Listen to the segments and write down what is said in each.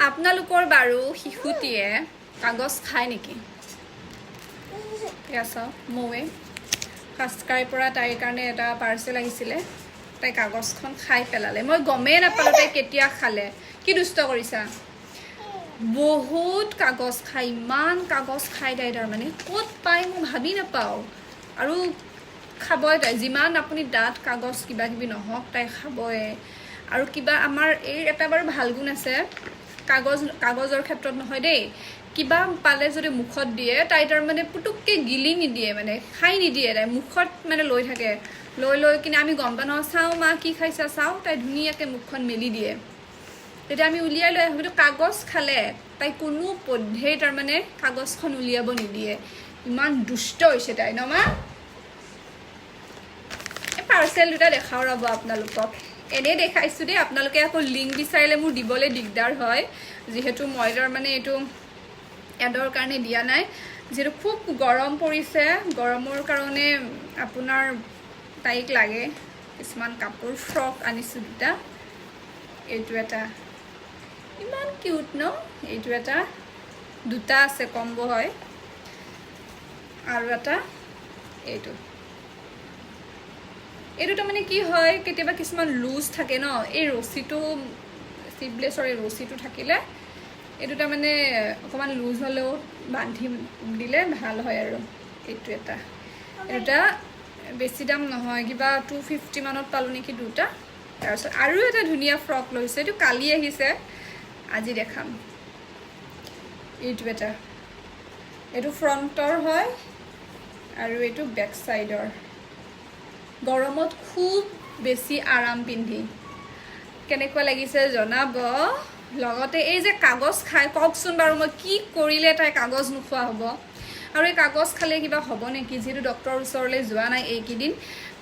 আপোনালোকৰ বাৰু শিশুটিয়ে কাগজ খায় নেকি? ঠিক আছে, মৌৱে ফাৰ্ষ্ট ক্ৰাইৰ পৰা তাইৰ কাৰণে এটা পাৰ্চেল আহিছিলে, তাই কাগজখন খাই পেলালে। মই গমেই নাপালোঁ তাই কেতিয়া খালে। কি দুষ্ট কৰিছা? বহুত কাগজ খায়, ইমান কাগজ খায় তাই, তাৰমানে ক'ত পায় মই ভাবি নাপাওঁ। আৰু খাবই তাই, যিমান আপুনি ডাঠ কাগজ কিবা কিবি নহওক তাই খাবই। আৰু কিবা আমাৰ এই এটা বাৰু ভাল গুণ আছে, কাগজৰ ক্ষেত্ৰত নহয় দেই, কিবা পালে যদি মুখত দিয়ে তাই তাৰমানে পুটুককৈ গিলি নিদিয়ে, মানে খাই নিদিয়ে, তাই মুখত মানে লৈ থাকে, লৈ কিনে আমি গম পাওঁ নহয়, চাওঁ মা কি খাইছা চাওঁ, তাই ধুনীয়াকৈ মুখখন মেলি দিয়ে, তেতিয়া আমি উলিয়াই লৈ আহোঁ। কিন্তু কাগজ খালে তাই কোনো পধ্যেই তাৰমানে কাগজখন উলিয়াব নিদিয়ে। ইমান দুষ্ট হৈছে তাই ন মা? এই পাৰ্চেল দুটা দেখাওঁ ৰ'ব আপোনালোকক, এনেই দেখাইছোঁ দেই, আপোনালোকে আকৌ লিংক বিচাৰিলে মোৰ দিবলৈ দিগদাৰ হয়, যিহেতু মই তাৰমানে এইটো এডৰ কাৰণে দিয়া নাই, যিহেতু খুব গৰম পৰিছে, গৰমৰ কাৰণে আপোনাৰ তাইক লাগে কিছুমান কাপোৰ, ফ্ৰক আনিছোঁ দুটা, এইটো এটা ইমান কিউট ন, এইটো এটা, দুটা আছে কম্বো হয়, আৰু এটা এইটো তাৰমানে কি হয়, কেতিয়াবা কিছুমান লুজ থাকে ন, এই ৰছীটো শ্লিভলেছৰ এই ৰছীটো থাকিলে এইটো তাৰমানে অকণমান লুজ হ'লেও বান্ধি দিলে ভাল হয়। আৰু এইটো এটা বেছি দাম নহয়, কিবা 250 মানত পালোঁ নেকি দুটা। তাৰপিছত আৰু এটা ধুনীয়া ফ্ৰক লৈছে, এইটো কালি আহিছে, আজি দেখাম। এইটো ফ্ৰণ্টৰ হয় আৰু এইটো বেক চাইডৰ। গৰমত খুব বেছি আৰাম পিন্ধি, কেনেকুৱা লাগিছে জনাব। লগতে এই যে কাগজ খায়, কওকচোন বাৰু মই কি কৰিলে তাই কাগজ নোখোৱা হ'ব? আৰু এই কাগজ খালে কিবা হ'ব নেকি? যিহেতু ডক্টৰৰ ওচৰলৈ যোৱা নাই এইকেইদিন,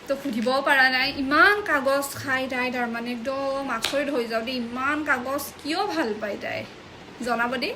তো সুধিবও পৰা নাই। ইমান কাগজ খায় তাই, তাৰমানে একদম আচৰিত হৈ যাওঁ দেই, ইমান কাগজ কিয় ভাল পায় তাই, জনাব দেই।